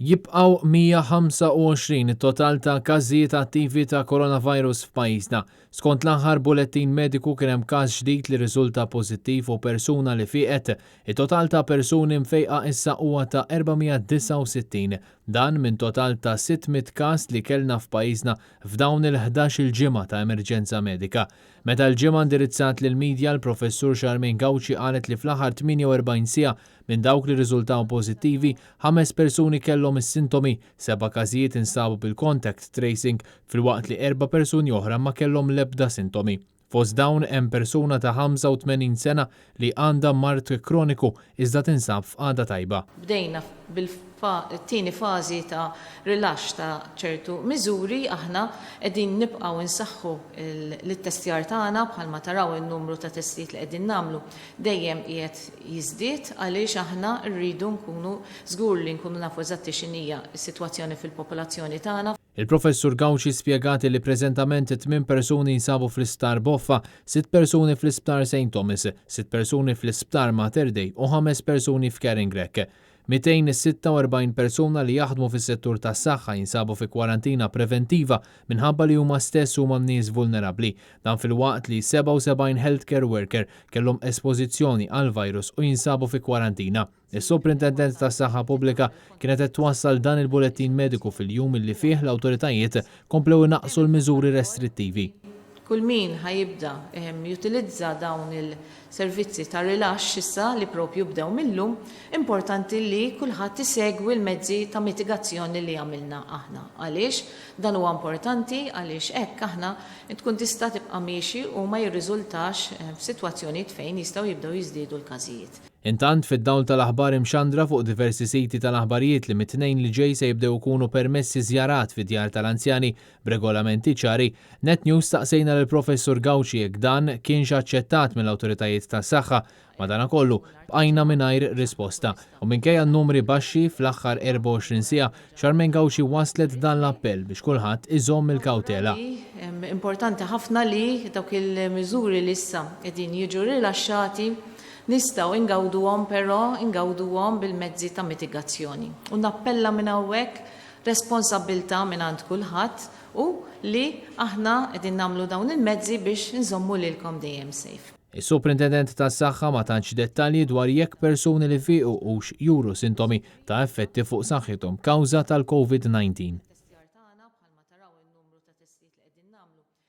Jibqaw 125 it-total ta' każijiet attivi ta' coronavirus f'pajjiżna. Skont l-aħħar bulettin mediku kien hemm każ ġdid li riżulta pożittiv u persuna li fieqet. It-total ta' persuni mfejqa issa huwa ta' 469. Dan minn total ta' 600 każ li kellna f'pajjiżna f'dawn il-11 il-ġimgħa ta' emerġenza medika. Meta l-ġimgħa indirizzat lill-midja l-professur Charmaine Gauci qalet li fl-aħħar 48 siegħa minn dawk li riżultaw pożittivi 5 persuni kellhom is-sintomi, 7 każijiet insabu bil-contact tracing filwaqt li 4 persuni oħra ma kellhom l-ebda sintomi. Fost dawn hemm persuna ta' 85 sena li għandha mart kroniku iżda tinsab f'qagħda tajba. Bdejna bil-tieni fażi ta' rilaxx ta' ċertu miżuri aħna qegħdin nibqgħu insaħħu l-testjar tagħna bħalma taraw in-numru ta' testijiet li qegħdin nagħmlu dejjem qiegħed jiżdied għaliex aħna rridu nkunu żgur li nkunu nafu eżatti x'inhija s-sitwazzjoni fil-popolazzjoni tagħna. Il-professur Gauci spjegati li preżentament 8 persuni jinsabu fl-isptar Boffa, 6 persuni fl-isptar St. Thomas, 6 persuni fl-isptar Mater Dei u 5 persuni f'Caringrek. 246 persuna li jaħdmu fis-settur tas-saħħa jinsabu fi kwarantina preventiva minħabba li huma stess huma nies vulnerabbli. Dan fil-waqt li 77 healthcare worker kellhom espożizzjoni għal virus u jinsabu fi kwarantina. Is-Soprintendent tas-Saħħa Pubblika kienet qed twassal dan il-bulettin mediku fil-jum illi fih l-awtoritajiet komplew naqsu l-miżuri restrittivi. Kull min ħajibda jutilizza dawn il-servizzi ta' rilaxx issa li propju bdew millum, importanti li kulħadd isegwi l-mezzi ta' mitigazzjoni li għamilna aħna. Għaliex dan huwa importanti għaliex hekk aħna tkun tista' tibqa' miexi u ma jirriżultax f'sitwazzjonijiet fejn jistgħu jibdew jiżdiedu l-każijiet. Intant fid-dawl tal-aħbar imxandra fuq diversi siti tal-aħbarijiet li mit-tnejn li ġej se jibdew ikunu permessi żjarat fid-djar tal-anzjani b'regolamenti ċari, Net News staqsejna lill-professur Gauci jekk dan kienx aċċettat mill-awtoritajiet tas-saħħa, madankollu bqajna mingħajr risposta. U minkejja n-numri baxxi fl-aħħar 24 siegħa, Charmaine Gauci waslet dan l-appell biex kulħadd iżomm il-kawtela. Importanti ħafna li dawk il-miżuri li issa qegħdin jiġu rilaxxati nistgħu ingawduhom però ingawduhom bil-mezzi ta' mitigazzjoni. U nappella minn hawnhekk responsabbiltà minn għand kulħadd u li aħna qegħdin nagħmlu dawn il-mezzi biex nżommu lilkom dejjem safe. Is-Superintendent tas-Saħħa ma tantx dettalji dwar jekk persuni li fiequ hux juru sintomi ta' effetti fuq saħħithom kawża tal-COVID-19.